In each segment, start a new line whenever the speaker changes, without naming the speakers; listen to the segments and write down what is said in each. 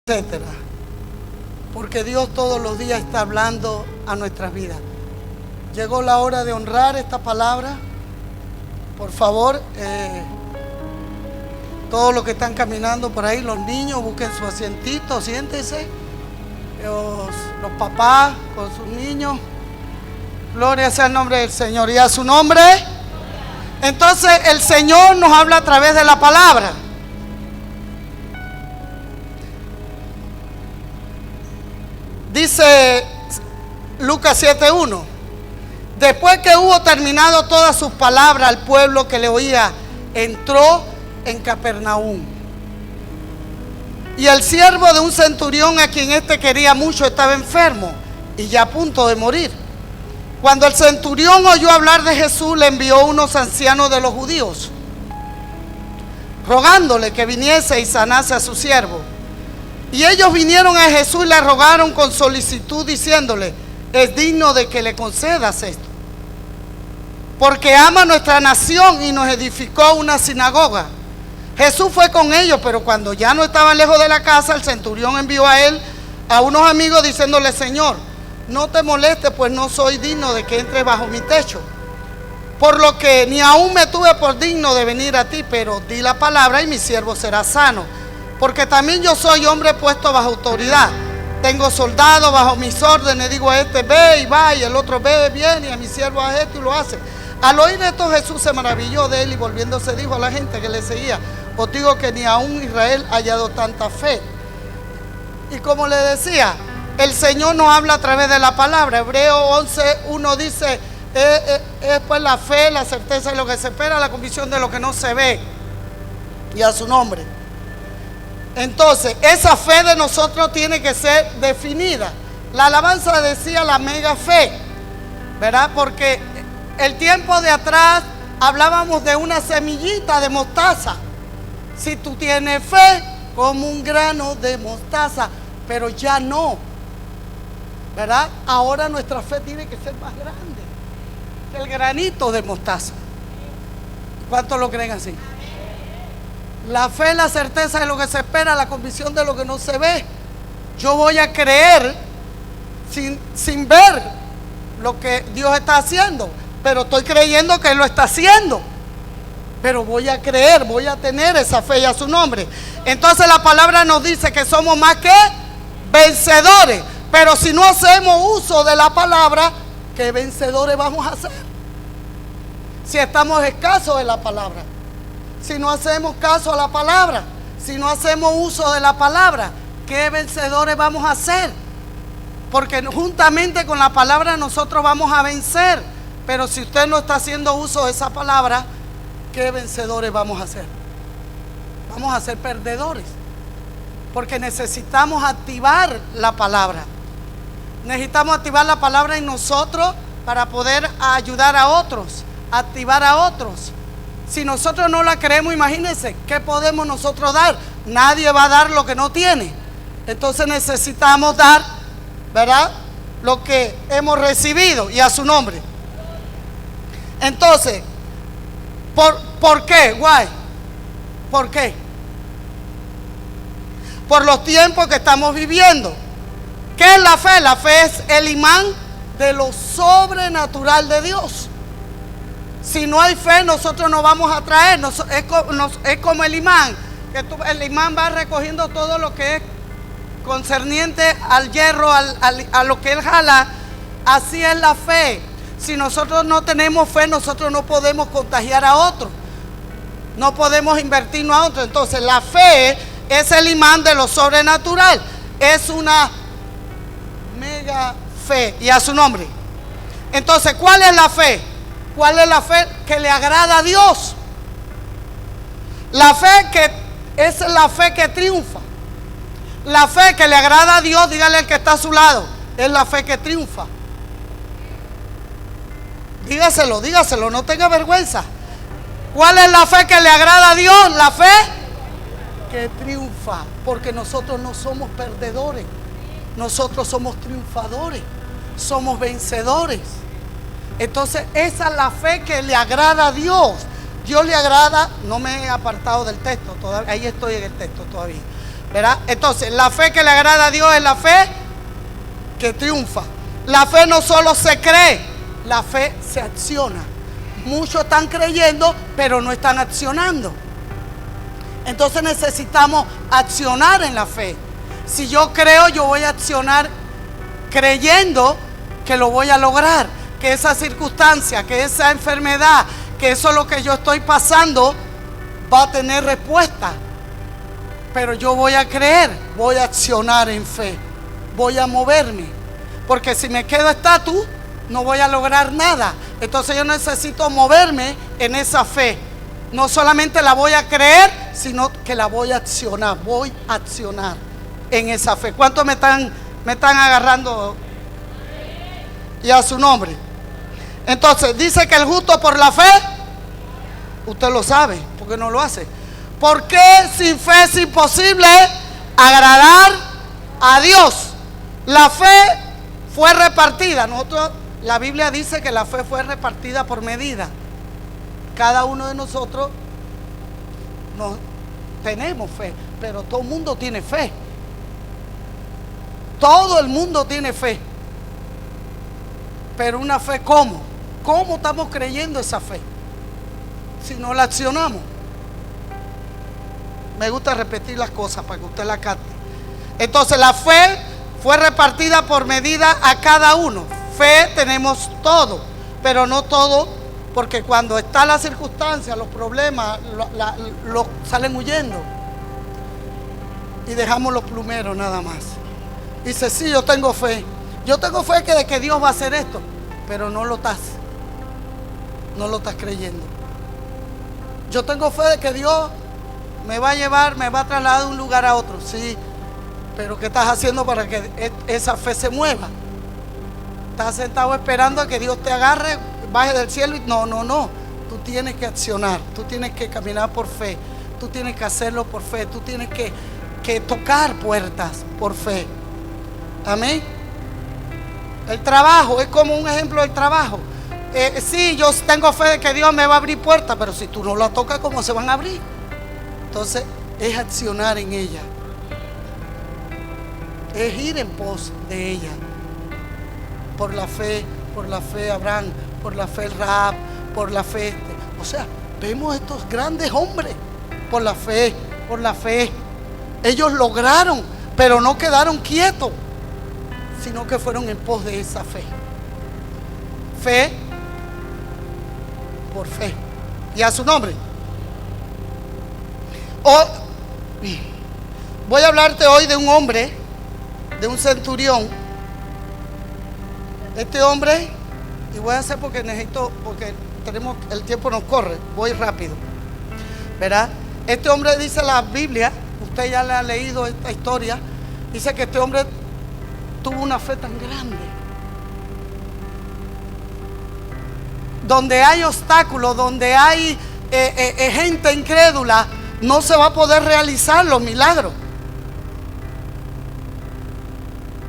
etcétera. Porque Dios todos los días está hablando a nuestras vidas. Llegó la hora de honrar esta palabra. Por favor, todos los que están caminando por ahí, los niños, busquen su asientito, siéntense. Los papás con sus niños. Gloria sea el nombre del Señor y a su nombre. Entonces el Señor nos habla a través de la palabra. Dice Lucas 7:1: después que hubo terminado todas sus palabras al pueblo que le oía, entró en Capernaum. Y el siervo de un centurión, a quien éste quería mucho, estaba enfermo y ya a punto de morir. Cuando el centurión oyó hablar de Jesús, le envió unos ancianos de los judíos, rogándole que viniese y sanase a su siervo. Y ellos vinieron a Jesús y le rogaron con solicitud, diciéndole: es digno de que le concedas esto, porque ama nuestra nación y nos edificó una sinagoga. Jesús fue con ellos, pero cuando ya no estaban lejos de la casa, el centurión envió a él a unos amigos diciéndole: Señor, no te molestes, pues no soy digno de que entres bajo mi techo, por lo que ni aún me tuve por digno de venir a ti, pero di la palabra y mi siervo será sano, porque también yo soy hombre puesto bajo autoridad. Tengo soldados bajo mis órdenes. Digo a este: ve y va, y el otro: ve, viene, y a mi siervo haz esto, y lo hace. Al oír esto, Jesús se maravilló de él y volviéndose dijo a la gente que le seguía: os digo que ni aún Israel ha hallado tanta fe. Y como le decía, el Señor nos habla a través de la palabra. Hebreos 11:1 dice: es pues la fe, la certeza de lo que se espera, la convicción de lo que no se ve. Y a su nombre. Entonces, esa fe de nosotros tiene que ser definida. La alabanza decía la mega fe, ¿verdad? Porque el tiempo de atrás hablábamos de una semillita de mostaza. Si tú tienes fe como un grano de mostaza, pero ya no, ¿verdad? Ahora nuestra fe tiene que ser más grande que el granito de mostaza. ¿Cuántos lo creen así? La fe es la certeza de lo que se espera, la convicción de lo que no se ve. Yo voy a creer sin ver lo que Dios está haciendo, pero estoy creyendo que Él lo está haciendo. Pero voy a creer, voy a tener esa fe y a su nombre. Entonces la palabra nos dice que somos más que vencedores. Pero si no hacemos uso de la palabra, ¿qué vencedores vamos a ser? Si estamos escasos de la palabra, si no hacemos caso a la palabra, si no hacemos uso de la palabra, ¿qué vencedores vamos a ser? Porque juntamente con la palabra nosotros vamos a vencer. Pero si usted no está haciendo uso de esa palabra, ¿qué vencedores vamos a ser? Vamos a ser perdedores. Porque necesitamos activar la palabra. Necesitamos activar la palabra en nosotros para poder ayudar a otros, activar a otros. Si nosotros no la creemos, imagínense, ¿qué podemos nosotros dar? Nadie va a dar lo que no tiene. Entonces necesitamos dar, ¿verdad?, lo que hemos recibido, y a su nombre. Entonces, ¿por qué? Why? ¿Por qué? Por los tiempos que estamos viviendo. ¿Qué es la fe? La fe es el imán de lo sobrenatural de Dios. Si no hay fe, nosotros no vamos a traer. Es como el imán, que el imán va recogiendo todo lo que es concerniente al hierro, a lo que él jala. Así es la fe. Si nosotros no tenemos fe, nosotros no podemos contagiar a otros, no podemos invertirnos a otros. Entonces la fe es el imán de lo sobrenatural. Es una mega fe, y a su nombre. Entonces, ¿cuál es la fe? ¿Cuál es la fe que le agrada a Dios? La fe que es la fe que triunfa. La fe que le agrada a Dios, dígale al que está a su lado, es la fe que triunfa. Dígaselo, no tenga vergüenza. ¿Cuál es la fe que le agrada a Dios? La fe que triunfa, porque nosotros no somos perdedores, nosotros somos triunfadores, somos vencedores. Entonces esa es la fe que le agrada a Dios. Dios le agrada, no me he apartado del texto todavía, ahí estoy en el texto todavía. ¿verdad? Entonces, la fe que le agrada a Dios es la fe que triunfa. La fe no solo se cree, la fe se acciona. Muchos están creyendo, pero no están accionando. Entonces necesitamos accionar en la fe. Si yo creo, yo voy a accionar creyendo que lo voy a lograr, que esa circunstancia, que esa enfermedad, que eso es lo que yo estoy pasando, va a tener respuesta. Pero yo voy a creer, voy a accionar en fe, voy a moverme. Porque si me quedo estatus, no voy a lograr nada. Entonces yo necesito moverme en esa fe. No solamente la voy a creer, sino que la voy a accionar. Voy a accionar en esa fe. ¿Cuántos me están agarrando? Y a su nombre. Entonces dice que el justo por la fe, usted lo sabe, porque no lo hace. ¿Por qué sin fe es imposible agradar a Dios? La fe fue repartida. La Biblia dice que la fe fue repartida por medida. Cada uno de nosotros tenemos fe, pero todo el mundo tiene fe. Todo el mundo tiene fe. Pero una fe, ¿cómo? ¿Cómo estamos creyendo esa fe? Si no la accionamos. Me gusta repetir las cosas para que usted la capte. Entonces la fe fue repartida por medida a cada uno. Fe tenemos todo, pero no todo, porque cuando está la circunstancia, los problemas, salen huyendo. Y dejamos los plumeros nada más. Dice, sí, yo tengo fe. Yo tengo fe de que Dios va a hacer esto, pero no lo estás creyendo. Yo tengo fe de que Dios me va a llevar, me va a trasladar de un lugar a otro. Sí, pero ¿qué estás haciendo para que esa fe se mueva? Estás sentado esperando a que Dios te agarre, baje del cielo y no. Tú tienes que accionar, tú tienes que caminar por fe, tú tienes que hacerlo por fe, tú tienes que tocar puertas por fe. Amén. El trabajo es como un ejemplo del trabajo. Sí, yo tengo fe de que Dios me va a abrir puertas, pero si tú no la tocas, ¿cómo se van a abrir? Entonces es accionar en ella, es ir en pos de ella. Por la fe Abraham, por la fe Rahab, por la fe o sea, vemos estos grandes hombres por la fe. Ellos lograron, pero no quedaron quietos, sino que fueron en pos de esa fe. Fe por fe. Y a su nombre. Voy a hablarte hoy de un hombre, de un centurión. Este hombre, y voy a hacer porque el tiempo nos corre, voy rápido, ¿verdad? Este hombre, dice la Biblia, usted ya le ha leído esta historia, dice que este hombre tuvo una fe tan grande. Donde hay obstáculos, donde hay gente incrédula, no se va a poder realizar los milagros.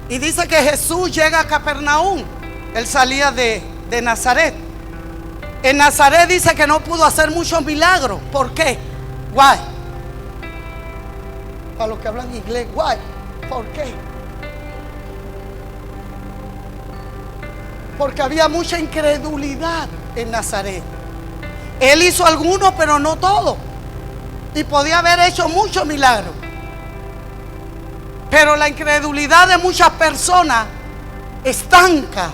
Y dice que Jesús llega a Capernaum. Él salía de Nazaret. En Nazaret dice que no pudo hacer muchos milagros. ¿Por qué? Why? Para los que hablan inglés, why? ¿Por qué? Porque había mucha incredulidad en Nazaret. Él hizo algunos, pero no todos. Y podía haber hecho muchos milagros. Pero la incredulidad de muchas personas estanca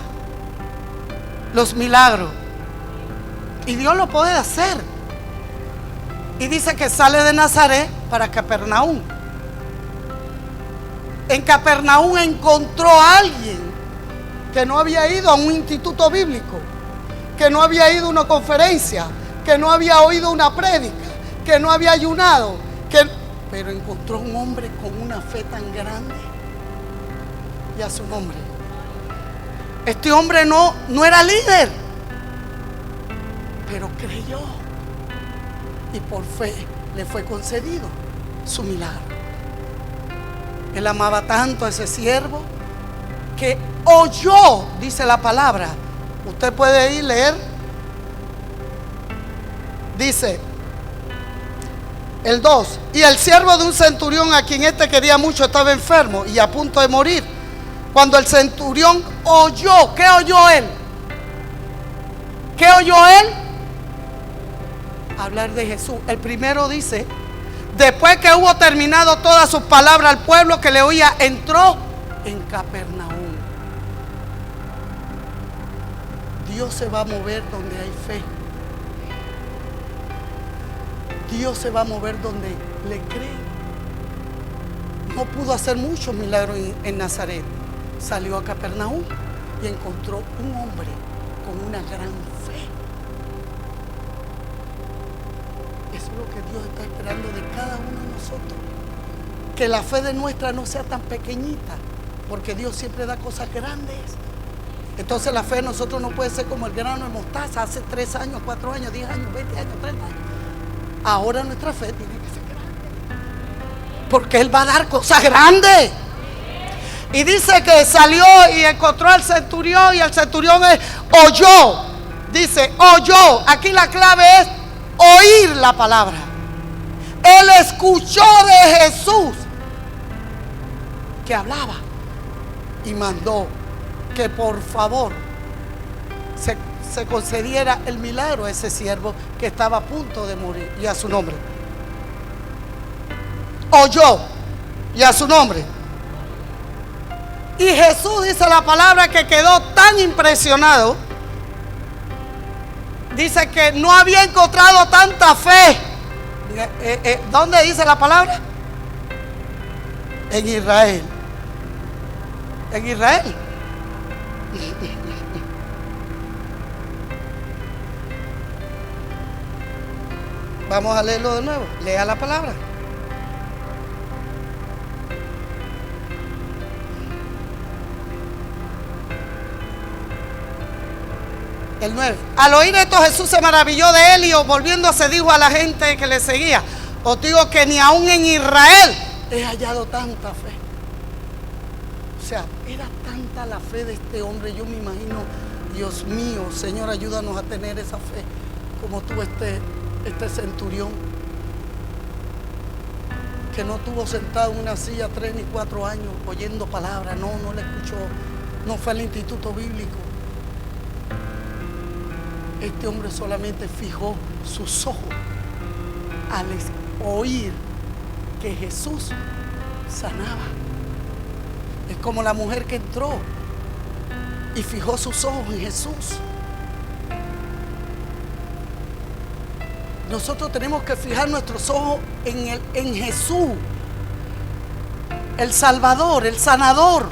los milagros. Y Dios lo puede hacer. Y dice que sale de Nazaret para Capernaum. En Capernaum encontró a alguien que no había ido a un instituto bíblico, que no había ido a una conferencia, que no había oído una prédica, que no había ayunado, pero encontró un hombre con una fe tan grande. Y a su nombre. Este hombre no era líder, pero creyó, y por fe le fue concedido su milagro. Él amaba tanto a ese siervo que oyó, dice la palabra. Usted puede ir a leer. Dice, El 2. Y el siervo de un centurión, a quien éste quería mucho, estaba enfermo y a punto de morir. Cuando el centurión oyó, ¿qué oyó él? ¿Qué oyó él? Hablar de Jesús. El primero dice, después que hubo terminado todas sus palabras al pueblo que le oía, entró en Capernaum. Dios se va a mover donde hay fe. Dios se va a mover donde le creen. No pudo hacer muchos milagros en Nazaret. Salió a Capernaum y encontró un hombre con una gran fe. Eso es lo que Dios está esperando de cada uno de nosotros. Que la fe de nuestra no sea tan pequeñita, porque Dios siempre da cosas grandes. Entonces la fe de nosotros no puede ser como el grano de mostaza hace 3 años, 4 años, 10 años, 20 años, 30 años. Ahora nuestra fe tiene que ser grande, porque Él va a dar cosas grandes. Y dice que salió y encontró al centurión, y el centurión oyó. Dice, oyó. Aquí la clave es oír la palabra. Él escuchó de Jesús que hablaba y mandó que por favor se concediera el milagro a ese siervo que estaba a punto de morir, y a su nombre. Oyó, y a su nombre. Y Jesús, dice la palabra, que quedó tan impresionado. Dice que no había encontrado tanta fe. ¿Dónde dice la palabra? En Israel. En Israel. Vamos a leerlo de nuevo. Lea la palabra. El 9. Al oír esto, Jesús se maravilló de él y volviéndose dijo a la gente que le seguía: os digo que ni aún en Israel he hallado tanta fe. O sea, era tanta la fe de este hombre. Yo me imagino, Dios mío, Señor, ayúdanos a tener esa fe como tuvo este centurión, que no estuvo sentado en una silla 3 ni 4 años oyendo palabras. No le escuchó, no fue al instituto bíblico. Este hombre solamente fijó sus ojos al oír que Jesús sanaba. Es como la mujer que entró y fijó sus ojos en Jesús. Nosotros tenemos que fijar nuestros ojos en Jesús, el Salvador, el sanador.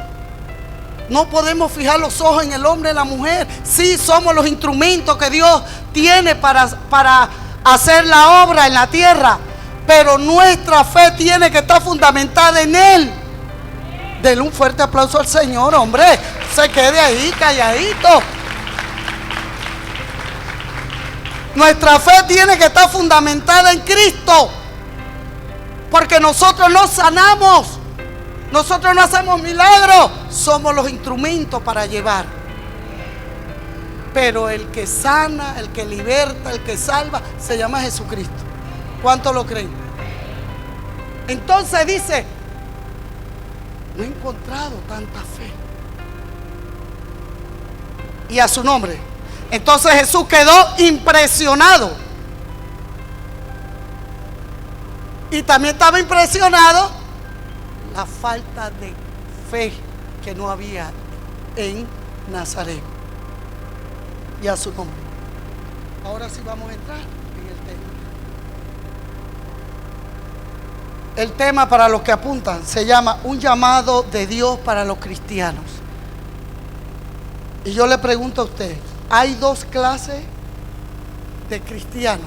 No podemos fijar los ojos en el hombre y la mujer. Sí, somos los instrumentos que Dios tiene para hacer la obra en la tierra, pero nuestra fe tiene que estar fundamentada en Él. Denle un fuerte aplauso al Señor, hombre. Se quede ahí calladito. Nuestra fe tiene que estar fundamentada en Cristo, porque nosotros no sanamos, nosotros no hacemos milagros, somos los instrumentos para llevar. Pero el que sana, el que liberta, el que salva, se llama Jesucristo. ¿Cuántos lo creen? Entonces dice: no he encontrado tanta fe. Y a su nombre. Entonces Jesús quedó impresionado. Y también estaba impresionado la falta de fe que no había en Nazaret. Y a su nombre. Ahora sí vamos a entrar en el tema. El tema, para los que apuntan, se llama un llamado de Dios para los cristianos. Y yo le pregunto a usted: hay 2 clases de cristianos.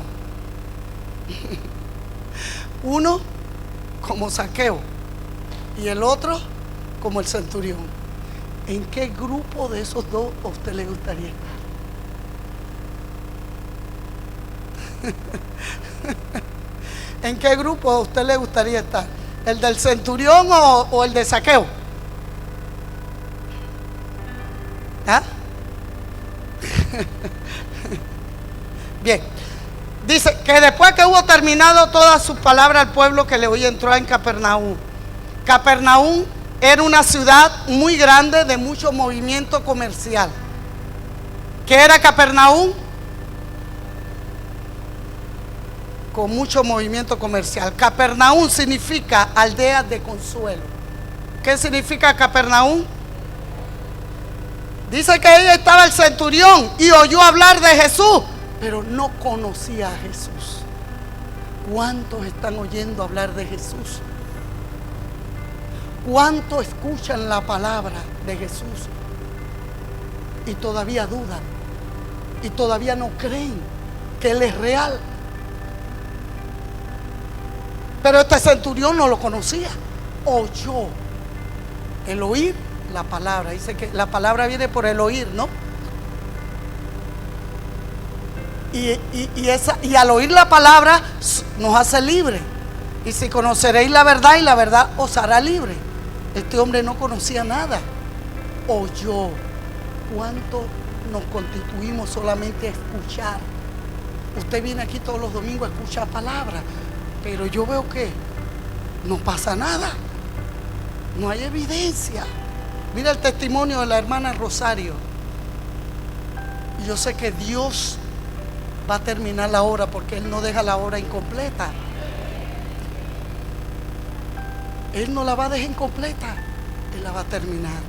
Uno como Zaqueo y el otro como el centurión. ¿En qué grupo de esos 2 a usted le gustaría estar? ¿En qué grupo a usted le gustaría estar? ¿El del centurión o el de Zaqueo? ¿Ah? Bien, Dice que después que hubo terminado todas sus palabras al pueblo que le oía, entró en Capernaum. Capernaum era una ciudad muy grande de mucho movimiento comercial. ¿Qué era Capernaum? Con mucho movimiento comercial. Capernaum significa aldea de consuelo. ¿Qué significa Capernaum? Dice que ahí estaba el centurión y oyó hablar de Jesús, pero no conocía a Jesús. ¿Cuántos están oyendo hablar de Jesús? ¿Cuántos escuchan la palabra de Jesús y todavía dudan? Y todavía no creen que Él es real. Pero este centurión no lo conocía. Oyó. El oír la palabra. Dice que la palabra viene por el oír, ¿no? Y al oír la palabra nos hace libre. Y si conoceréis la verdad, y la verdad os hará libre. Este hombre no conocía nada. Oyó. ¿Cuánto nos constituimos solamente a escuchar? Usted viene aquí todos los domingos a escuchar palabras, pero yo veo que no pasa nada. No hay evidencia. Mira el testimonio de la hermana Rosario. Yo sé que Dios va a terminar la obra, porque Él no deja la obra incompleta. Él no la va a dejar incompleta, Él la va a terminar.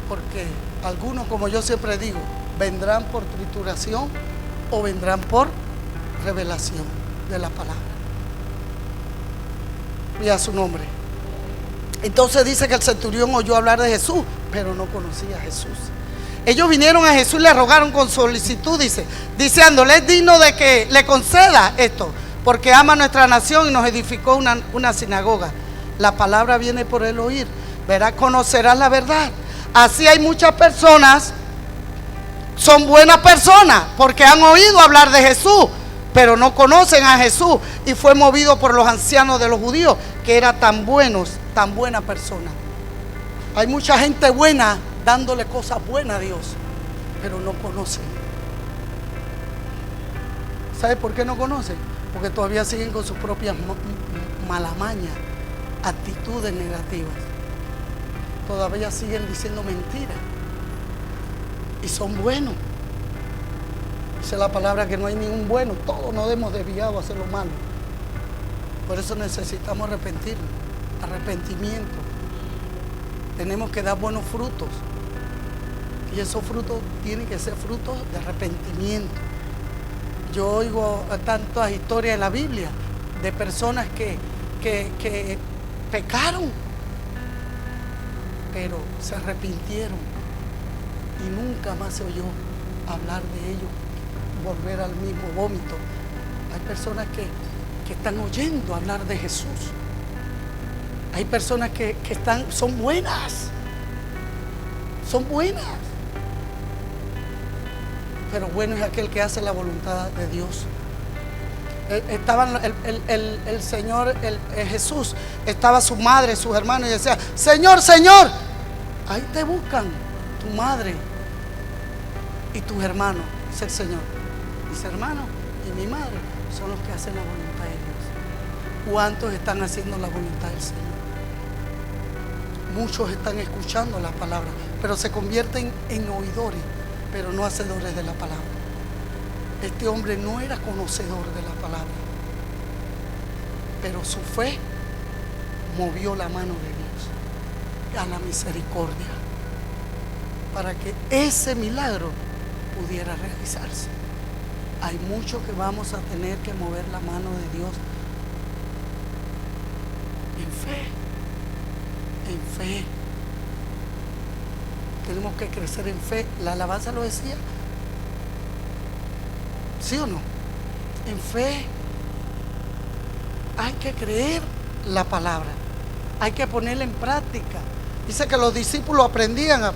Porque algunos, como yo siempre digo, vendrán por trituración o vendrán por revelación de la palabra. Y a su nombre. Entonces dice que el centurión oyó hablar de Jesús, pero no conocía a Jesús. Ellos vinieron a Jesús y le rogaron con solicitud, diciéndole: es digno de que le conceda esto, porque ama nuestra nación y nos edificó una sinagoga. La palabra viene por el oír. Verás, conocerás la verdad. Así hay muchas personas, son buenas personas, porque han oído hablar de Jesús, pero no conocen a Jesús. Y fue movido por los ancianos de los judíos, que eran tan buenos, tan buena persona. Hay mucha gente buena dándole cosas buenas a Dios, pero no conocen. ¿Sabe por qué no conocen? Porque todavía siguen con sus propias malamañas, actitudes negativas. Todavía siguen diciendo mentiras y son buenos. Dice la palabra que no hay ningún bueno, todos nos hemos desviado a hacer lo malo. Por eso necesitamos arrepentirnos, arrepentimiento. Tenemos que dar buenos frutos, y esos frutos tienen que ser frutos de arrepentimiento. Yo oigo tantas historias en la Biblia de personas que pecaron, pero se arrepintieron y nunca más se oyó hablar de ellos, volver al mismo vómito. Hay personas que están oyendo hablar de Jesús. Hay personas que son buenas, pero bueno es aquel que hace la voluntad de Dios. Estaban el Señor, Jesús, estaba su madre, sus hermanos, y decía: Señor, Señor, ahí te buscan tu madre y tus hermanos. Dice el Señor: mis hermanos y mi madre son los que hacen la voluntad de Dios. ¿Cuántos están haciendo la voluntad del Señor? Muchos están escuchando la palabra, pero se convierten en oidores, pero no hacedores de la palabra. Este hombre no era conocedor de la palabra, pero su fe movió la mano de Dios a la misericordia para que ese milagro pudiera realizarse. Hay mucho que vamos a tener que mover la mano de Dios en fe. En fe. Tenemos que crecer en fe. La alabanza lo decía. ¿Sí o no? En fe. Hay que creer la palabra. Hay que ponerla en práctica. Dice que los discípulos aprendían,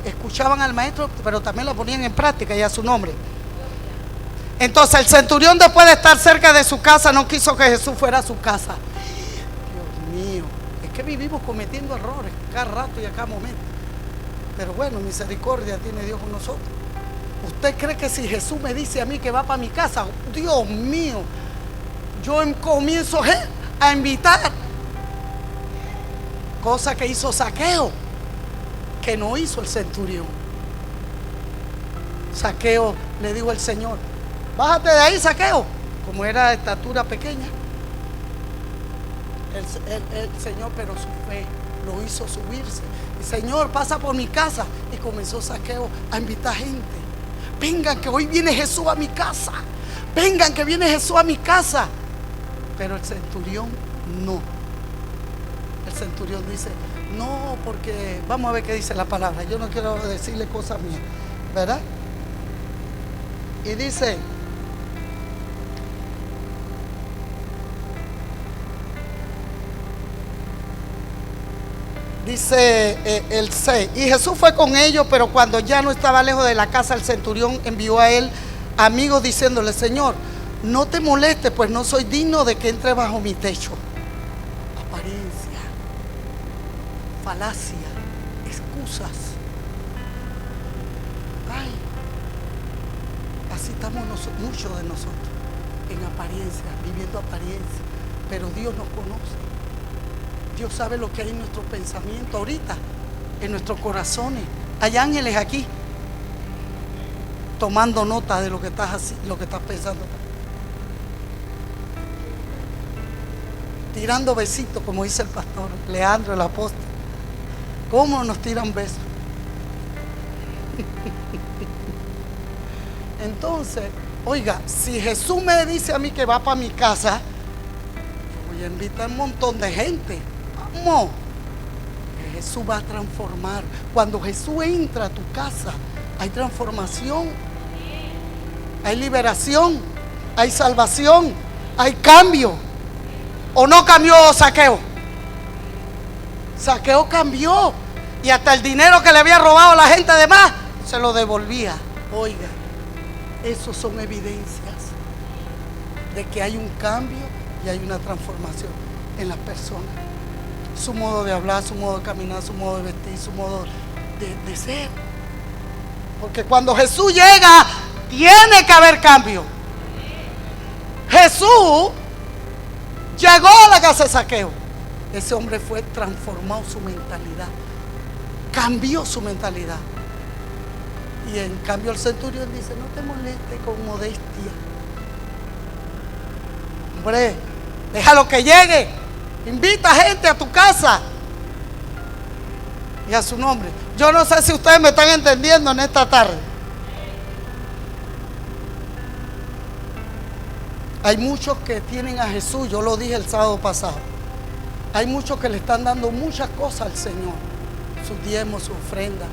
escuchaban al maestro, pero también la ponían en práctica, y a su nombre. Entonces el centurión, después de estar cerca de su casa, no quiso que Jesús fuera a su casa. Dios mío, es que vivimos cometiendo errores cada rato y a cada momento. Pero bueno, misericordia tiene Dios con nosotros. ¿Usted cree que si Jesús me dice a mí que va para mi casa, Dios mío, yo comienzo a invitar? Cosa que hizo Zaqueo, que no hizo el centurión. Zaqueo le dijo al Señor: bájate de ahí, Zaqueo. Como era de estatura pequeña, el Señor, pero su fe lo hizo subirse. Y Señor, pasa por mi casa. Y comenzó Zaqueo a invitar gente: vengan que hoy viene Jesús a mi casa, vengan que viene Jesús a mi casa. Pero el centurión no. El centurión dice: no, porque vamos a ver qué dice la palabra. Yo no quiero decirle cosas mías, ¿verdad? Y dice: el 6, y Jesús fue con ellos, pero cuando ya no estaba lejos de la casa, el centurión envió a él amigos diciéndole: Señor, no te molestes, pues no soy digno de que entre bajo mi techo. Apariencia, falacia, excusas. Ay, así estamos muchos de nosotros, en apariencia, viviendo apariencia, pero Dios nos conoce. Dios sabe lo que hay en nuestro pensamiento ahorita, en nuestros corazones. Hay ángeles aquí tomando nota de lo que estás pensando, tirando besitos, como dice el pastor Leandro, el apóstol. ¿Cómo nos tiran besos? Entonces, oiga, si Jesús me dice a mí que va para mi casa, voy a invitar a un montón de gente. Vamos, que Jesús va a transformar. Cuando Jesús entra a tu casa, hay transformación, hay liberación, hay salvación, hay cambio. ¿O no cambió Zaqueo? Zaqueo cambió, y hasta el dinero que le había robado a la gente de más se lo devolvía. Oiga, esos son evidencias de que hay un cambio y hay una transformación en las personas. Su modo de hablar, su modo de caminar, su modo de vestir, su modo de ser. Porque cuando Jesús llega, tiene que haber cambio. Jesús llegó a la casa de Zaqueo. Ese hombre fue transformado, su mentalidad cambió, su mentalidad. Y en cambio el centurión dice: no te molestes con modestia, hombre, déjalo que llegue, invita gente a tu casa y a su nombre. Yo no sé si ustedes me están entendiendo en esta tarde. Hay muchos que tienen a Jesús, yo lo dije el sábado pasado. Hay muchos que le están dando muchas cosas al Señor, sus diezmos, su ofrenda,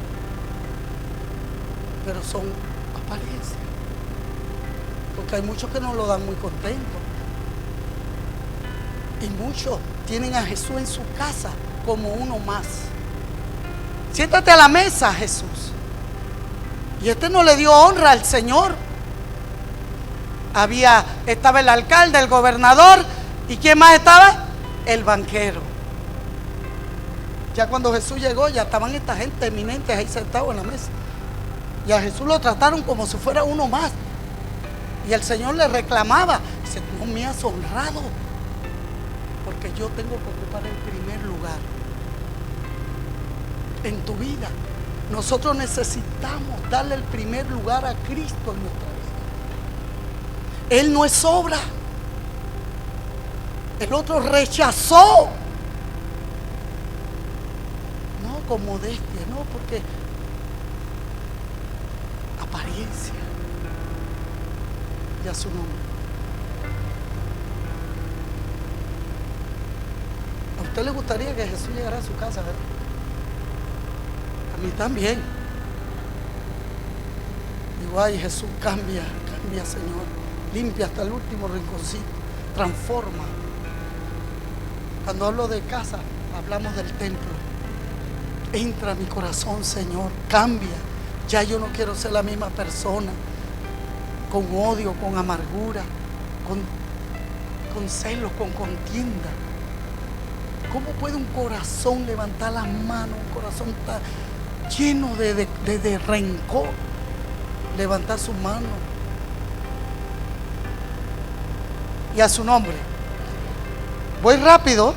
pero son apariencias, porque hay muchos que no lo dan muy contentos. Y muchos tienen a Jesús en su casa como uno más. Siéntate a la mesa, Jesús. Y este no le dio honra al Señor. Estaba el alcalde, el gobernador, ¿y quién más estaba? El banquero. Ya cuando Jesús llegó, ya estaban esta gente eminentes ahí sentados en la mesa. Y a Jesús lo trataron como si fuera uno más. Y el Señor le reclamaba: dice, no me has honrado, porque yo tengo que ocupar el primer lugar en tu vida. Nosotros necesitamos darle el primer lugar a Cristo en nuestra vida. Él no es obra. El otro rechazó. No con modestia, no, porque apariencia. Y a su nombre. ¿A usted le gustaría que Jesús llegara a su casa, verdad? A mí también. Digo: ay, Jesús, cambia, Señor. Limpia hasta el último rinconcito. Transforma. Cuando hablo de casa, hablamos del templo. Entra a mi corazón, Señor. Cambia. Ya yo no quiero ser la misma persona, con odio, con amargura, con celos, con contienda. ¿Cómo puede un corazón levantar las manos, un corazón tan lleno de rencor? levantar su mano y a su nombre. Voy rápido.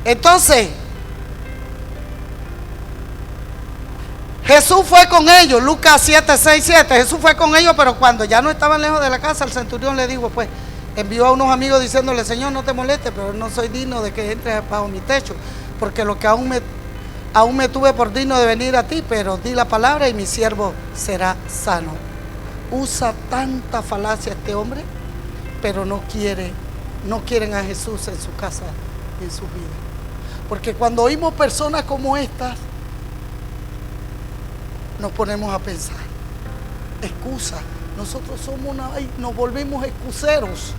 Entonces, Jesús fue con ellos, Lucas 7, 6, 7. Jesús fue con ellos, pero cuando ya no estaban lejos de la casa, el centurión le dijo, pues, envió a unos amigos diciéndole, Señor, no te molestes, pero no soy digno de que entres bajo mi techo, porque lo que aún me tuve por digno de venir a ti, pero di la palabra y mi siervo será sano. Usa tanta falacia este hombre, pero no quieren a Jesús en su casa, en su vida. Porque cuando oímos personas como estas, nos ponemos a pensar, excusa, nosotros somos nos volvemos excuseros,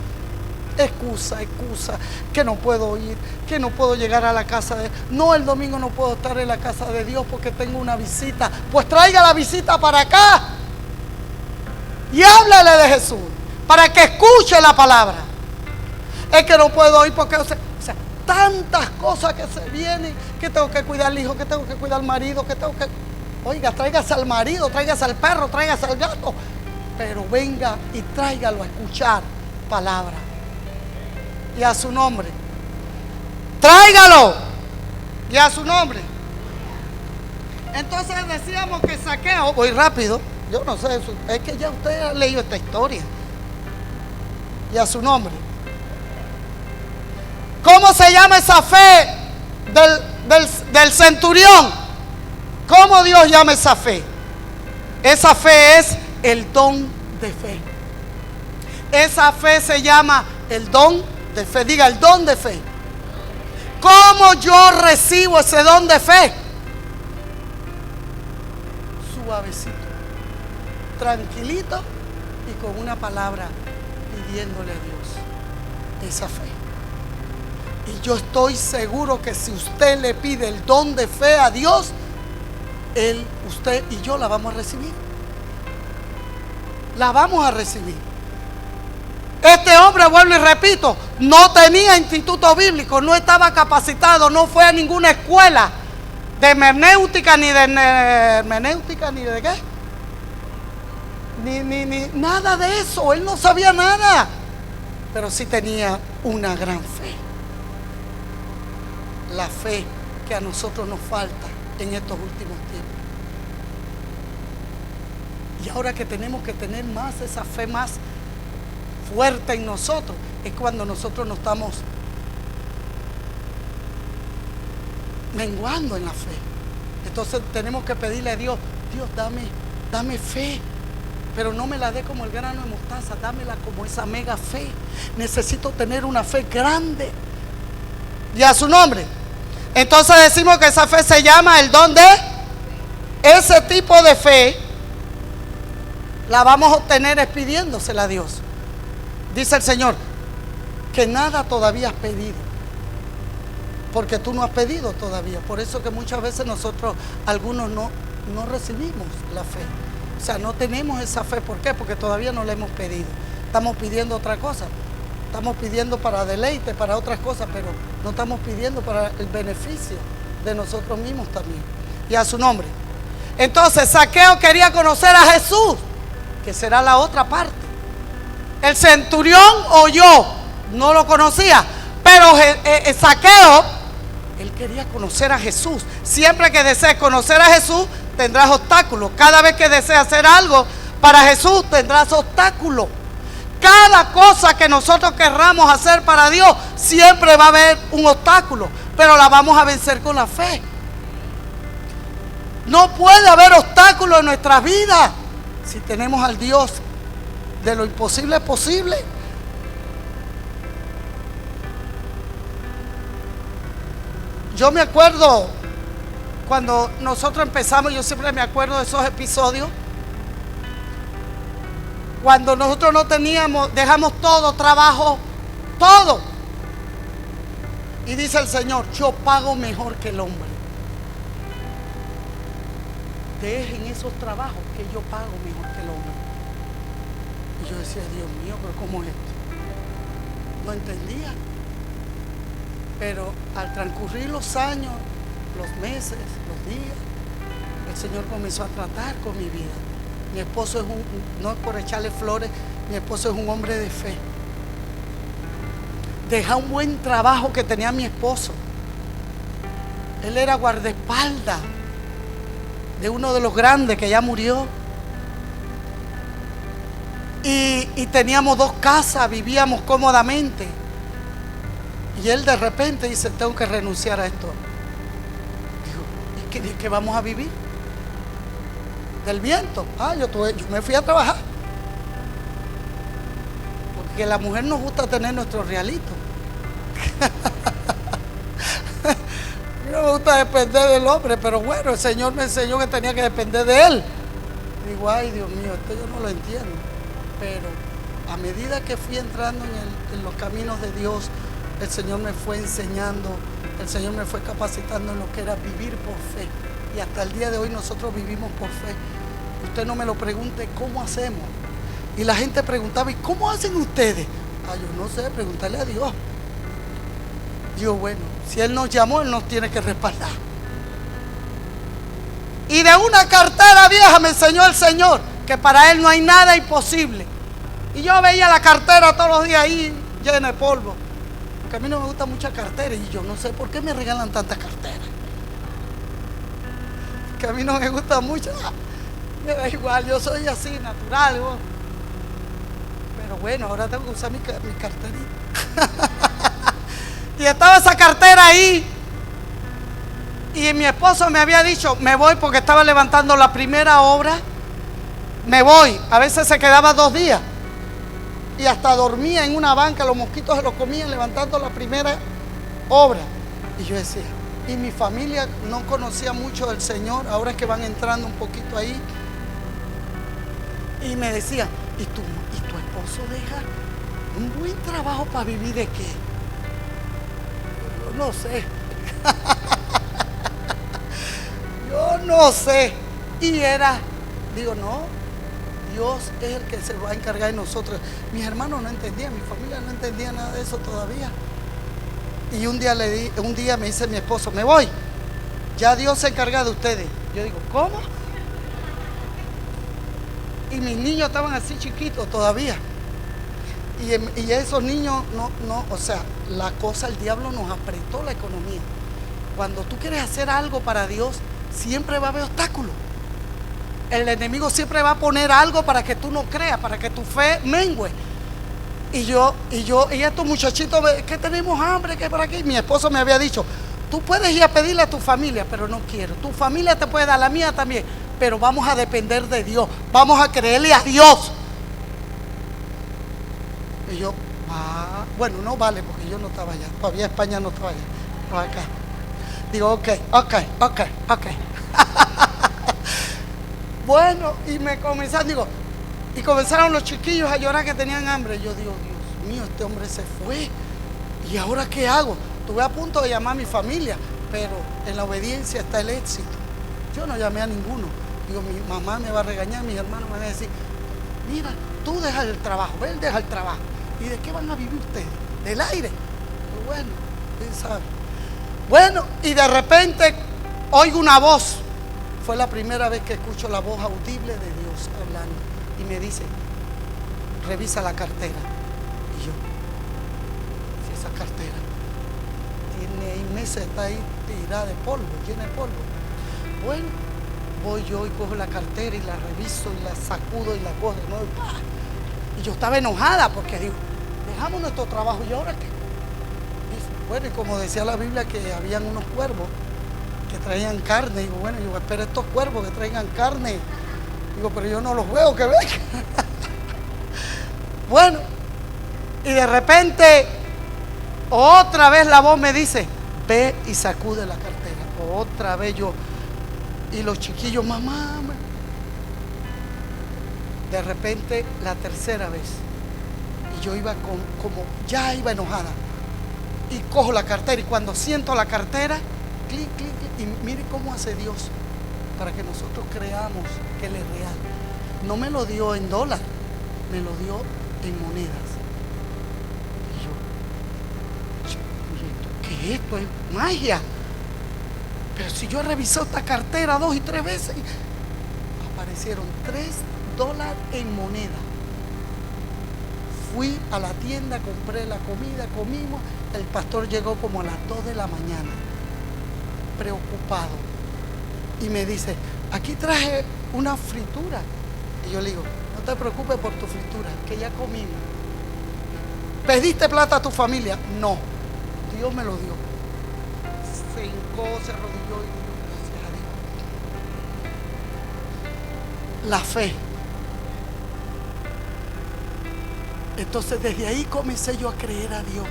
excusa, que no puedo ir, que no puedo llegar a la casa de, no, el domingo no puedo estar en la casa de Dios porque tengo una visita. Pues traiga la visita para acá y háblale de Jesús para que escuche la palabra. Es que no puedo ir porque, o sea, tantas cosas que se vienen, que tengo que cuidar al hijo, que tengo que cuidar al marido, que tengo que, oiga, tráigase al marido, tráigase al perro, tráigase al gato, pero venga y tráigalo a escuchar palabra. Y a su nombre, tráigalo y a su nombre. Entonces decíamos que Zaqueo, voy rápido, yo no sé, es que ya usted ha leído esta historia. Y a su nombre. ¿Cómo se llama esa fe del centurión? ¿Cómo Dios llama esa fe? Esa fe es el don de fe. Esa fe se llama el don de fe. Diga, el don de fe. ¿Cómo yo recibo ese don de fe? Suavecito, tranquilito y con una palabra pidiéndole a Dios esa fe. Y yo estoy seguro que si usted le pide el don de fe a Dios, Él, usted y yo la vamos a recibir. La vamos a recibir. Este hombre, vuelvo y repito, no tenía instituto bíblico, no estaba capacitado, no fue a ninguna escuela de hermenéutica, ni de qué, ni nada de eso. Él no sabía nada, pero sí tenía una gran fe. La fe que a nosotros nos falta en estos últimos tiempos. Y ahora que tenemos que tener más esa fe más fuerte en nosotros, es cuando nosotros nos estamos menguando en la fe. Entonces tenemos que pedirle a Dios, Dios, dame fe, pero no me la dé como el grano de mostaza, dámela como esa mega fe. Necesito tener una fe grande. Y a su nombre. Entonces decimos que esa fe se llama el don de. Ese tipo de fe la vamos a obtener es pidiéndosela a Dios. Dice el Señor que nada todavía has pedido, porque tú no has pedido todavía. Por eso que muchas veces nosotros, algunos no recibimos la fe. O sea, no tenemos esa fe. ¿Por qué? Porque todavía no la hemos pedido. Estamos pidiendo otra cosa. Estamos pidiendo para deleite, para otras cosas, pero no estamos pidiendo para el beneficio de nosotros mismos también. Y a su nombre. Entonces Zaqueo quería conocer a Jesús, que será la otra parte. El centurión oyó, no lo conocía, pero Zaqueo, él quería conocer a Jesús. Siempre que desees conocer a Jesús, tendrás obstáculos. Cada vez que deseas hacer algo para Jesús, tendrás obstáculos. Cada cosa que nosotros querramos hacer para Dios, siempre va a haber un obstáculo, pero la vamos a vencer con la fe. No puede haber obstáculos en nuestras vidas si tenemos al Dios de lo imposible posible. Yo me acuerdo cuando nosotros empezamos, yo siempre me acuerdo de esos episodios. Cuando nosotros no teníamos, dejamos todo, trabajo, todo. Y dice el Señor, yo pago mejor que el hombre. Dejen esos trabajos que yo pago mejor que el hombre. Y yo decía, Dios mío, pero ¿cómo es esto? No entendía. Pero al transcurrir los años, los meses, los días, el Señor comenzó a tratar con mi vida. Mi esposo es no es por echarle flores, mi esposo es un hombre de fe. Deja un buen trabajo que tenía mi esposo. Él era guardaespaldas de uno de los grandes que ya murió. Y teníamos 2 casas, vivíamos cómodamente. Y él de repente dice, tengo que renunciar a esto. Digo, ¿y qué vamos a vivir? Del viento. Yo me fui a trabajar. Porque a la mujer nos gusta tener nuestro realito. No me gusta depender del hombre, pero bueno, el Señor me enseñó que tenía que depender de Él. Digo, ay Dios mío, esto yo no lo entiendo. Pero a medida que fui entrando en los caminos de Dios, el Señor me fue enseñando, el Señor me fue capacitando en lo que era vivir por fe. Y hasta el día de hoy nosotros vivimos por fe. Usted no me lo pregunte cómo hacemos. Y la gente preguntaba, ¿y cómo hacen ustedes? Yo no sé, preguntarle a Dios. Digo, bueno, si Él nos llamó, Él nos tiene que respaldar. Y de una cartera vieja me enseñó el Señor que para Él no hay nada imposible. Y yo veía la cartera todos los días ahí llena de polvo. Porque a mí no me gusta mucha cartera. Y yo no sé por qué me regalan tantas carteras. Que a mí no me gusta mucho. Me da igual, yo soy así, natural. Pero bueno, ahora tengo que usar mi carterita. Y estaba esa cartera ahí. Y mi esposo me había dicho, me voy porque estaba levantando la primera obra. Me voy. A veces se quedaba 2 días. Y hasta dormía en una banca, los mosquitos se los comían levantando la primera obra. Y yo decía, y mi familia no conocía mucho del Señor, ahora es que van entrando un poquito ahí. Y me decían, ¿y tu esposo deja un buen trabajo para vivir de qué? Yo no sé. Yo no sé. Y digo, no, Dios es el que se va a encargar de nosotros. Mis hermanos no entendían, mi familia no entendía nada de eso todavía. Y un día me dice mi esposo, me voy, ya Dios se encarga de ustedes. Yo digo, ¿cómo? Y mis niños estaban así chiquitos todavía. Y esos niños o sea, la cosa, el diablo nos apretó la economía. Cuando tú quieres hacer algo para Dios, siempre va a haber obstáculos. El enemigo siempre va a poner algo para que tú no creas, para que tu fe mengue. Y estos muchachitos, que tenemos hambre, que por aquí. Mi esposo me había dicho, tú puedes ir a pedirle a tu familia, pero no quiero. Tu familia te puede dar, la mía también, pero vamos a depender de Dios. Vamos a creerle a Dios. Y yo, bueno, no vale, porque yo no estaba allá. Todavía España no estaba allá, estaba acá. Digo, ok. Bueno, y comenzaron los chiquillos a llorar que tenían hambre. Yo digo, Dios mío, este hombre se fue. ¿Y ahora qué hago? Estuve a punto de llamar a mi familia, pero en la obediencia está el éxito. Yo no llamé a ninguno. Digo, mi mamá me va a regañar, mis hermanos me van a decir, mira, tú dejas el trabajo, él deja el trabajo. ¿Y de qué van a vivir ustedes? ¿Del aire? Pues bueno, quién sabe. Bueno, y de repente oigo una voz. Fue la primera vez que escucho la voz audible de Dios hablando. Y me dice, revisa la cartera. Y yo, si esa cartera tiene meses, está ahí tirada de polvo, llena de polvo. Bueno, voy yo y cojo la cartera y la reviso y la sacudo y la cojo de nuevo. Y yo estaba enojada porque digo, dejamos nuestro trabajo y ahora qué. Y bueno, y como decía la Biblia que habían unos cuervos que traían carne. Digo, bueno, yo espero estos cuervos que traigan carne. Digo, pero yo no los veo que vengan. Bueno, y de repente otra vez la voz me dice, ve y sacude la cartera. Otra vez yo, y los chiquillos, mamá. De repente la tercera vez, y yo iba ya iba enojada, y cojo la cartera, y cuando siento la cartera, clic, clic, clic, y mire cómo hace Dios para que nosotros creamos que Él es real. No me lo dio en dólar, me lo dio en monedas. Y yo, ¿qué es esto? Es magia. Pero si yo he revisado esta cartera 2 y 3 veces, aparecieron $3 en moneda. Fui a la tienda, compré la comida, comimos. El pastor llegó como a las 2 de la mañana, preocupado, y me dice: aquí traje una fritura. Y yo le digo: no te preocupes por tu fritura, que ya comimos. ¿Pediste plata a tu familia? No, Dios me lo dio. Se hincó, se arrodilló y dijo: gracias a Dios. La fe. Entonces desde ahí comencé yo a creer a Dios,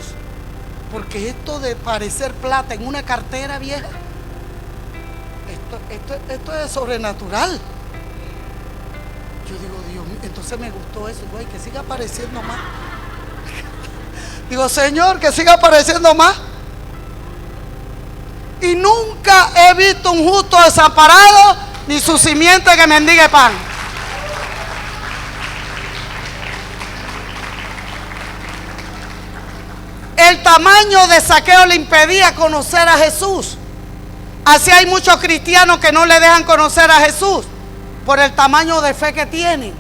porque esto de parecer plata en una cartera vieja, esto es sobrenatural. Yo digo: Dios mío. Entonces me gustó eso. Digo: ay, que siga apareciendo más. Digo: Señor, que siga apareciendo más. Y nunca he visto un justo desamparado, ni su simiente que mendigue pan. El tamaño de Zaqueo le impedía conocer a Jesús. Así hay muchos cristianos que no le dejan conocer a Jesús por el tamaño de fe que tienen.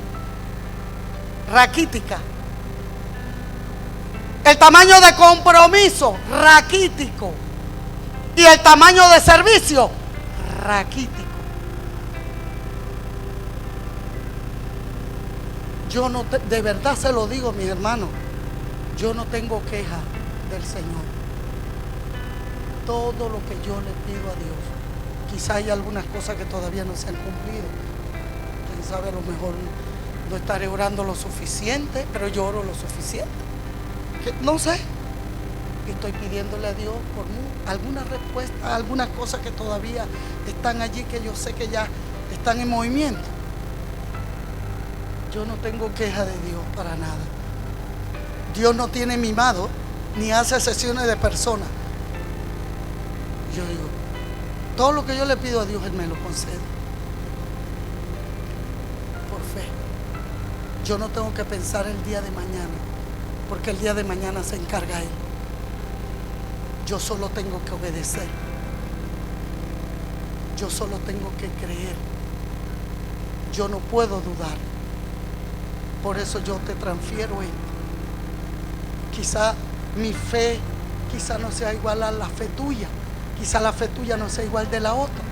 Raquítica. El tamaño de compromiso, raquítico. Y el tamaño de servicio, raquítico. Yo no, de verdad se lo digo, mis hermanos, yo no tengo queja del Señor. Todo lo que yo le pido a Dios, quizá hay algunas cosas que todavía no se han cumplido. Quién sabe, a lo mejor no estaré orando lo suficiente, pero yo oro lo suficiente. No sé. Estoy pidiéndole a Dios por alguna respuesta, algunas cosas que todavía están allí, que yo sé que ya están en movimiento. Yo no tengo queja de Dios para nada. Dios no tiene mimado ni hace excepciones de personas. Yo digo, todo lo que yo le pido a Dios, Él me lo concede por fe. Yo no tengo que pensar el día de mañana, porque el día de mañana se encarga Él. Yo solo tengo que obedecer. Yo solo tengo que creer. Yo no puedo dudar. Por eso yo te transfiero esto. Quizá mi fe, quizá no sea igual a la fe tuya. Quizá la fe tuya no sea igual de la otra.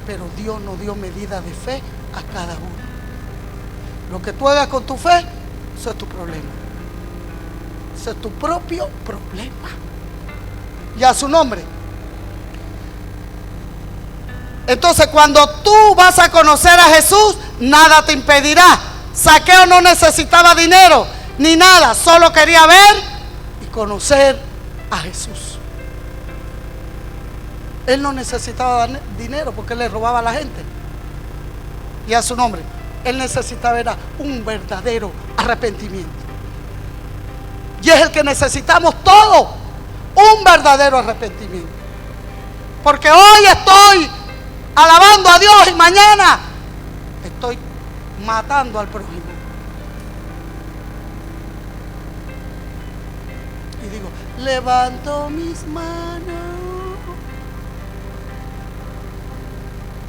Pero Dios nos dio medida de fe a cada uno. Lo que tú hagas con tu fe, eso es tu problema. Eso es tu propio problema. Y a su nombre. Entonces, cuando tú vas a conocer a Jesús, nada te impedirá. Zaqueo no necesitaba dinero ni nada, solo quería ver y conocer a Jesús. Él no necesitaba dinero porque él le robaba a la gente. Y a su nombre. Él necesitaba era un verdadero arrepentimiento. Y es el que necesitamos todos. Un verdadero arrepentimiento. Porque hoy estoy alabando a Dios y mañana estoy matando al prójimo. Y digo, levanto mis manos,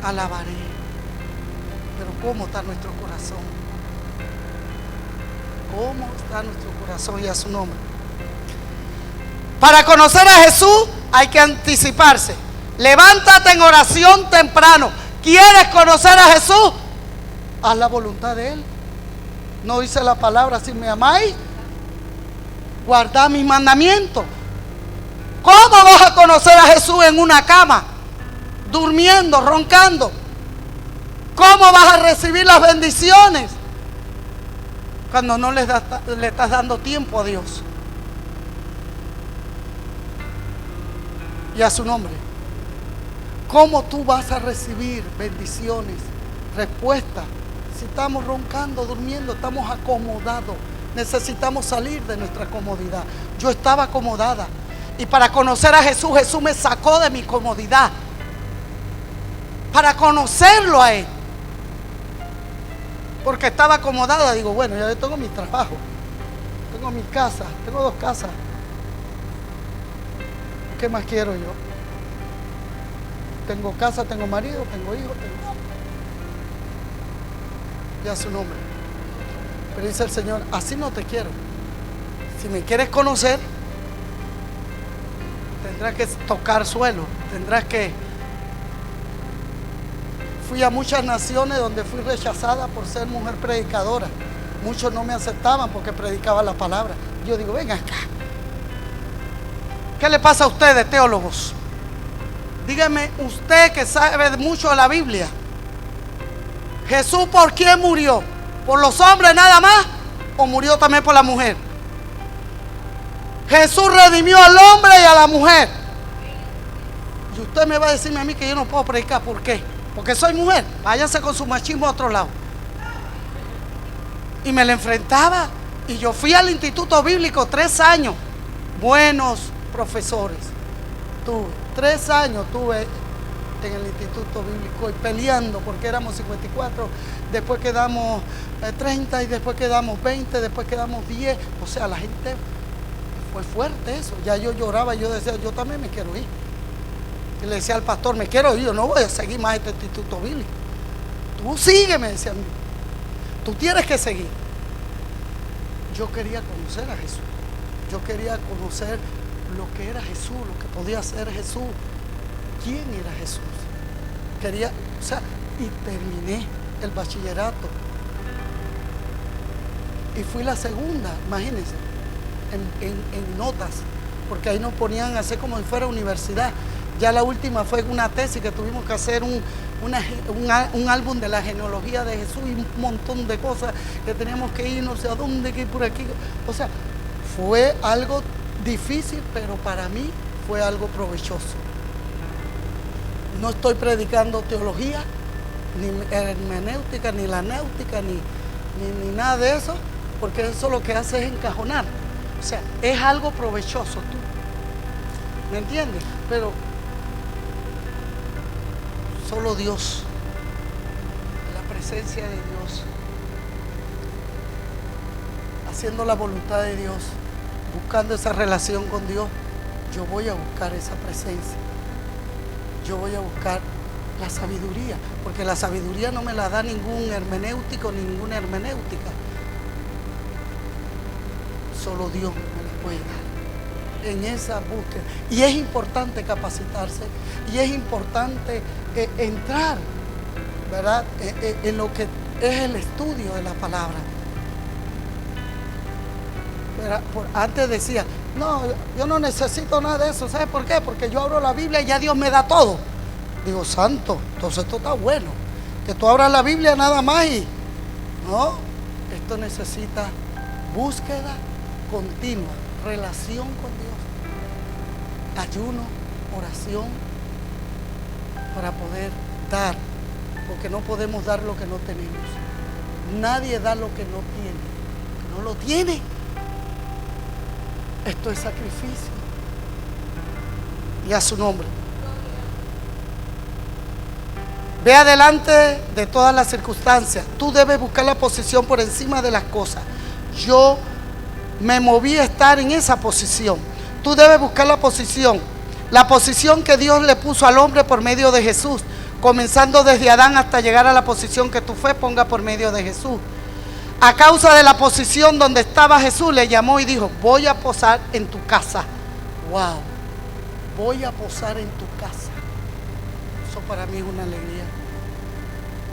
alabaré. Pero ¿cómo está nuestro corazón? ¿Cómo está nuestro corazón? Y a su nombre. Para conocer a Jesús hay que anticiparse. Levántate en oración temprano. ¿Quieres conocer a Jesús? Haz la voluntad de Él. No dice la palabra: si me amáis, guardad mis mandamientos. ¿Cómo vas a conocer a Jesús en una cama, durmiendo, roncando? ¿Cómo vas a recibir las bendiciones cuando no le estás dando tiempo a Dios? Y a su nombre. ¿Cómo tú vas a recibir bendiciones, respuestas, si estamos roncando, durmiendo, estamos acomodados? Necesitamos salir de nuestra comodidad. Yo estaba acomodada, y para conocer a Jesús, Jesús me sacó de mi comodidad para conocerlo a Él. Porque estaba acomodada. Digo, bueno, ya tengo mi trabajo, tengo mi casa, tengo 2 casas. ¿Qué más quiero yo? Tengo casa, tengo marido, tengo hijos, y a su nombre. Pero dice el Señor, así no te quiero. Si me quieres conocer, tendrás que tocar suelo, tendrás que... Fui a muchas naciones donde fui rechazada por ser mujer predicadora. Muchos no me aceptaban porque predicaba la palabra. Yo digo, venga acá. ¿Qué le pasa a ustedes, teólogos? Dígame usted que sabe mucho de la Biblia. ¿Jesús por quién murió? ¿Por los hombres nada más? ¿O murió también por la mujer? Jesús redimió al hombre y a la mujer. Y usted me va a decirme a mí que yo no puedo predicar. ¿Por qué? Porque soy mujer. Váyase con su machismo a otro lado. Y me la enfrentaba. Y yo fui al instituto bíblico 3 años. Buenos profesores. Tuve 3 años tuve en el instituto bíblico y peleando porque éramos 54, después quedamos 30 y después quedamos 20, después quedamos 10. O sea, la gente fue fuerte eso. Ya yo lloraba y yo decía, yo también me quiero ir. Y le decía al pastor, me quiero ir, yo no voy a seguir más este instituto bíblico. Tú sigue, me decía a mí. Tú tienes que seguir. Yo quería conocer a Jesús. Yo quería conocer lo que era Jesús, lo que podía ser Jesús. ¿Quién era Jesús? Quería, o sea, y terminé el bachillerato. Y fui la segunda, imagínense, en notas, porque ahí nos ponían a hacer como si fuera universidad. Ya la última fue una tesis que tuvimos que hacer un álbum de la genealogía de Jesús y un montón de cosas que teníamos que ir no sé a dónde, que ir por aquí. O sea, fue algo difícil, pero para mí fue algo provechoso. No estoy predicando teología, ni hermenéutica, ni la náutica, ni nada de eso, porque eso lo que hace es encajonar. O sea, es algo provechoso, tú. ¿Me entiendes? Pero solo Dios, la presencia de Dios, haciendo la voluntad de Dios, buscando esa relación con Dios, yo voy a buscar esa presencia. Yo voy a buscar la sabiduría, porque la sabiduría no me la da ningún hermenéutico ni ninguna hermenéutica. Solo Dios me la puede dar en esa búsqueda. Y es importante capacitarse y es importante entrar, ¿verdad? En lo que es el estudio de la palabra. Antes decía, no, yo no necesito nada de eso. ¿Sabe por qué? Porque yo abro la Biblia y ya Dios me da todo. Digo, santo, entonces esto está bueno. Que tú abras la Biblia nada más y... No, esto necesita búsqueda continua, relación con Dios. Ayuno, oración, para poder dar. Porque no podemos dar lo que no tenemos. Nadie da lo que no tiene. No lo tiene. Esto es sacrificio. Y a su nombre. Ve adelante de todas las circunstancias. Tú debes buscar la posición por encima de las cosas. Yo me moví a estar en esa posición. Tú debes buscar la posición que Dios le puso al hombre por medio de Jesús, comenzando desde Adán hasta llegar a la posición que tu fe ponga por medio de Jesús. A causa de la posición donde estaba Jesús, le llamó y dijo, voy a posar en tu casa. Wow, voy a posar en tu casa. Eso para mí es una alegría.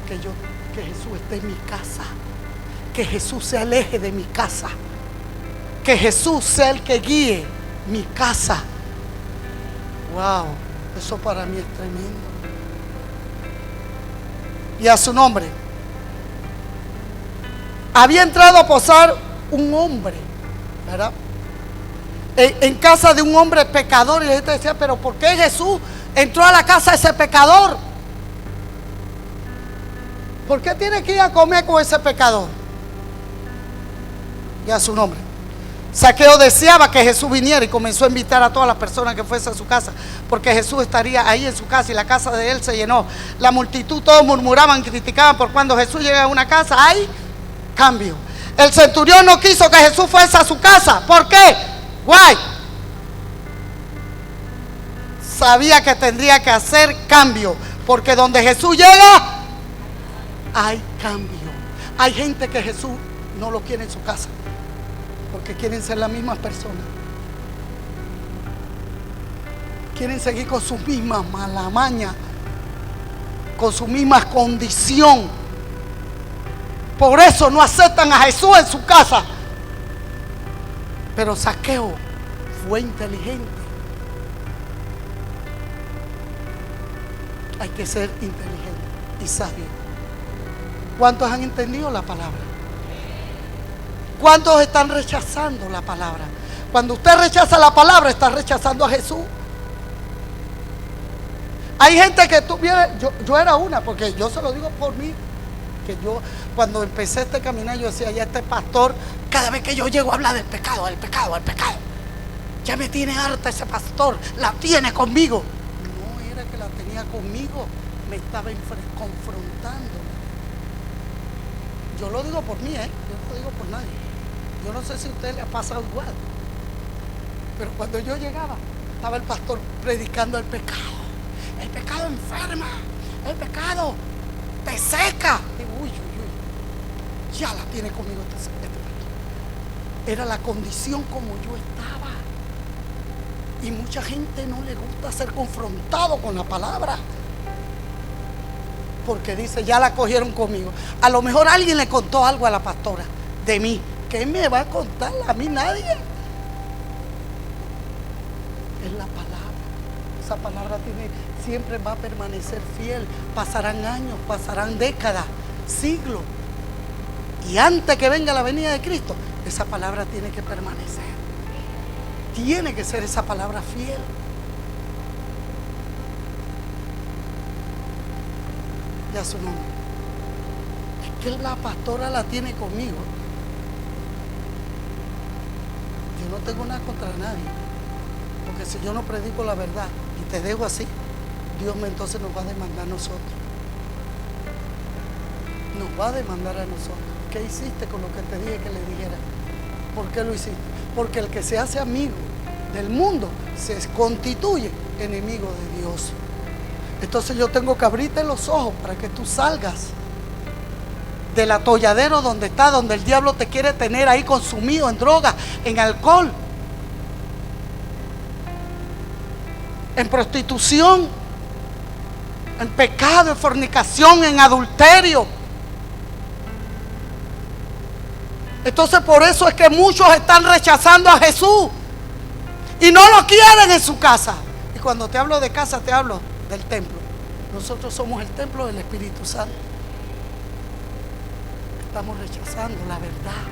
Que Jesús esté en mi casa. Que Jesús sea el eje de mi casa. Que Jesús sea el que guíe mi casa. Wow, eso para mí es tremendo. Y a su nombre. Había entrado a posar un hombre, ¿verdad? En casa de un hombre pecador. Y la gente decía, pero ¿por qué Jesús entró a la casa de ese pecador? ¿Por qué tiene que ir a comer con ese pecador? Y a su nombre. Zaqueo deseaba que Jesús viniera y comenzó a invitar a todas las personas que fuesen a su casa, porque Jesús estaría ahí en su casa y la casa de él se llenó. La multitud, todos murmuraban, criticaban por cuando Jesús llega a una casa, hay cambio. El centurión no quiso que Jesús fuese a su casa. ¿Por qué? Guay. Sabía que tendría que hacer cambio, porque donde Jesús llega, hay cambio. Hay gente que Jesús no lo quiere en su casa porque quieren ser las mismas personas. Quieren seguir con su misma mala maña, con su misma condición. Por eso no aceptan a Jesús en su casa. Pero Zaqueo fue inteligente. Hay que ser inteligente y sabio. ¿Cuántos han entendido la palabra? ¿Cuántos están rechazando la palabra? Cuando usted rechaza la palabra, está rechazando a Jesús. Hay gente que tú vienes, yo era una, porque yo se lo digo por mí, que yo cuando empecé este caminar, yo decía, ya este pastor, cada vez que yo llego a hablar del pecado, el pecado, el pecado, ya me tiene harta ese pastor, la tiene conmigo. No era que la tenía conmigo, me estaba confrontando. Yo lo digo por mí, yo no lo digo por nadie. Yo no sé si a usted le ha pasado igual, pero cuando yo llegaba, estaba el pastor predicando el pecado. El pecado enferma, el pecado te seca. Y uy, ya la tiene conmigo este pastor. Era la condición como yo estaba. Y mucha gente no le gusta ser confrontado con la palabra, porque dice, ya la cogieron conmigo. A lo mejor alguien le contó algo a la pastora de mí. ¿Qué me va a contar? A mí nadie. Es la palabra. Esa palabra siempre va a permanecer fiel. Pasarán años, pasarán décadas, siglos. Y antes que venga la venida de Cristo, esa palabra tiene que permanecer. Tiene que ser esa palabra fiel. Ya su nombre. Es que la pastora la tiene conmigo. Yo no tengo nada contra nadie, porque si yo no predico la verdad y te dejo así, Dios entonces nos va a demandar a nosotros. Nos va a demandar a nosotros. ¿Qué hiciste con lo que te dije que le dijera? ¿Por qué lo hiciste? Porque el que se hace amigo del mundo se constituye enemigo de Dios. Entonces yo tengo que abrirte los ojos para que tú salgas del atolladero donde está, donde el diablo te quiere tener ahí consumido en drogas, en alcohol, en prostitución, en pecado, en fornicación, en adulterio. Entonces por eso es que muchos están rechazando a Jesús y no lo quieren en su casa. Y cuando te hablo de casa, te hablo del templo. Nosotros somos el templo del Espíritu Santo. Estamos rechazando la verdad.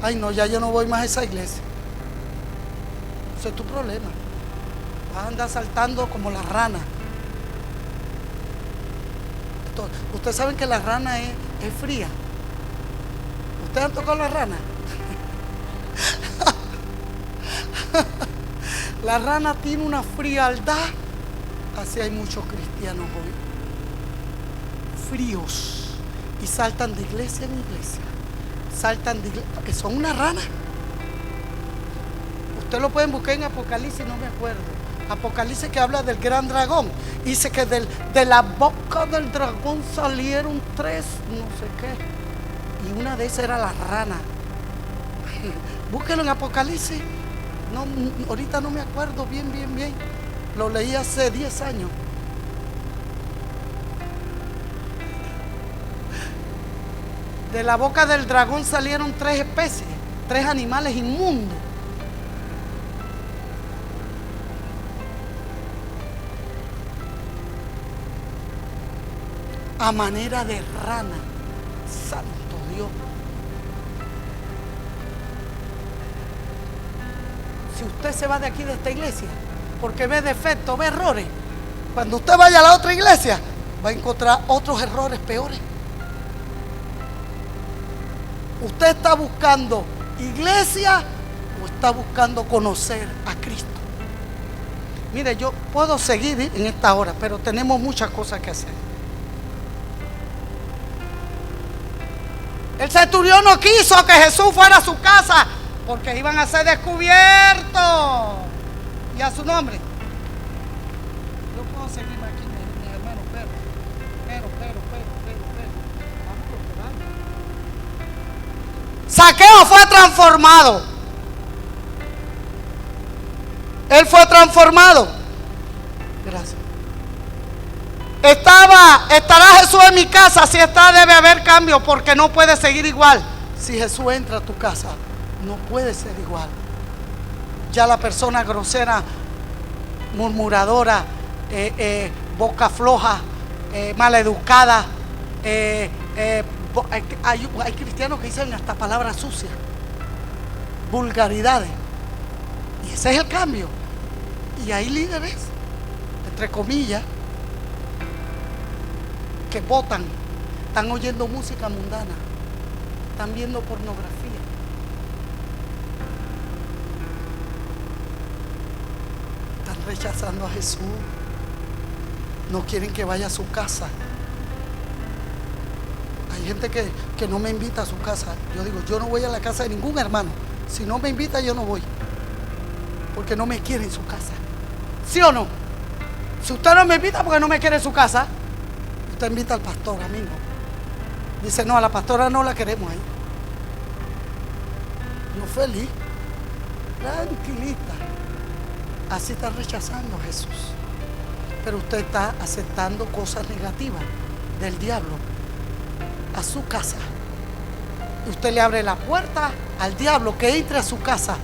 Ay no, ya yo no voy más a esa iglesia. Ese es tu problema. Vas a andar saltando como la rana. Ustedes saben que la rana es fría. ¿Ustedes han tocado la rana? La rana tiene una frialdad. Así hay muchos cristianos hoy, fríos, y saltan de iglesia en iglesia. Saltan de iglesia, porque son una rana. Ustedes lo pueden buscar en Apocalipsis, no me acuerdo. Apocalipsis, que habla del gran dragón. Dice que de la boca del dragón salieron 3, no sé qué. Y una de esas era la rana. Búsquenlo en Apocalipsis. No, ahorita no me acuerdo bien. Lo leí hace 10 años. De la boca del dragón salieron 3 especies, 3 animales inmundos. A manera de rana. Santo Dios. Si usted se va de aquí, de esta iglesia, porque ve defectos, ve errores, cuando usted vaya a la otra iglesia, va a encontrar otros errores peores. ¿Usted está buscando iglesia o está buscando conocer a Cristo? Mire, yo puedo seguir en esta hora, pero tenemos muchas cosas que hacer. El centurión no quiso que Jesús fuera a su casa porque iban a ser descubiertos. Y a su nombre. Yo puedo seguir aquí, mis hermanos, pero. Zaqueo fue transformado. Él fue transformado. Gracias. ¿Estará Jesús en mi casa? Si está, debe haber cambio, porque no puede seguir igual. Si Jesús entra a tu casa, no puede ser igual. Ya la persona grosera, murmuradora, boca floja, maleducada, hay cristianos que dicen hasta palabras sucias, vulgaridades, y ese es el cambio. Y hay líderes, entre comillas, que votan, están oyendo música mundana, están viendo pornografía, están rechazando a Jesús, no quieren que vaya a su casa. Hay gente que no me invita a su casa. Yo digo, yo no voy a la casa de ningún hermano. Si no me invita, yo no voy, porque no me quiere en su casa. ¿Sí o no? Si usted no me invita porque no me quiere en su casa, usted invita al pastor, a mí no. Dice, no, a la pastora no la queremos ahí. No, feliz, tranquilita. Así está rechazando a Jesús. Pero usted está aceptando cosas negativas del diablo a su casa. Y usted le abre la puerta al diablo que entre a su casa,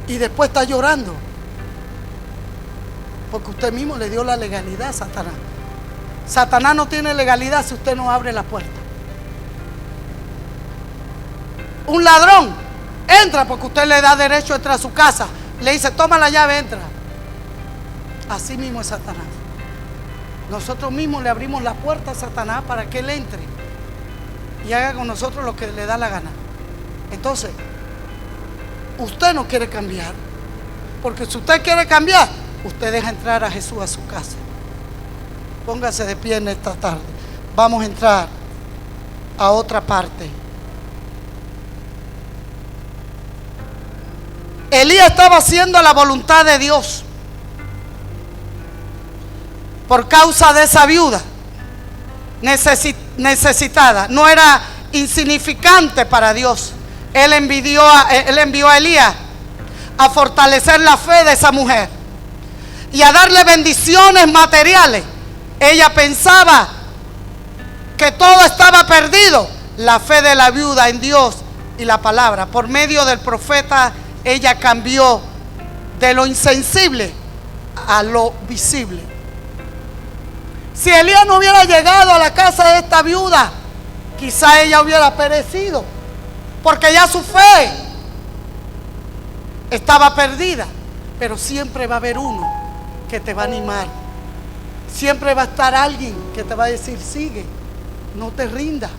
y después está llorando porque usted mismo le dio la legalidad a Satanás. Satanás no tiene legalidad si usted no abre la puerta. Un ladrón entra porque usted le da derecho a entrar a su casa, le dice, toma la llave, entra. Así mismo es Satanás. Nosotros mismos le abrimos la puerta a Satanás para que él entre y haga con nosotros lo que le da la gana. Entonces, usted no quiere cambiar, porque si usted quiere cambiar, usted deja entrar a Jesús a su casa. Póngase de pie en esta tarde. Vamos a entrar a otra parte. Elías estaba haciendo la voluntad de Dios por causa de esa viuda necesitada. No era insignificante para Dios. Él envió a Elías a fortalecer la fe de esa mujer y a darle bendiciones materiales. Ella pensaba que todo estaba perdido. La fe de la viuda en Dios y la palabra, por medio del profeta, ella cambió de lo insensible a lo visible. Si Elías no hubiera llegado a la casa de esta viuda, quizá ella hubiera perecido, porque ya su fe estaba perdida. Pero siempre va a haber uno que te va a animar. Siempre va a estar alguien que te va a decir, sigue, no te rindas.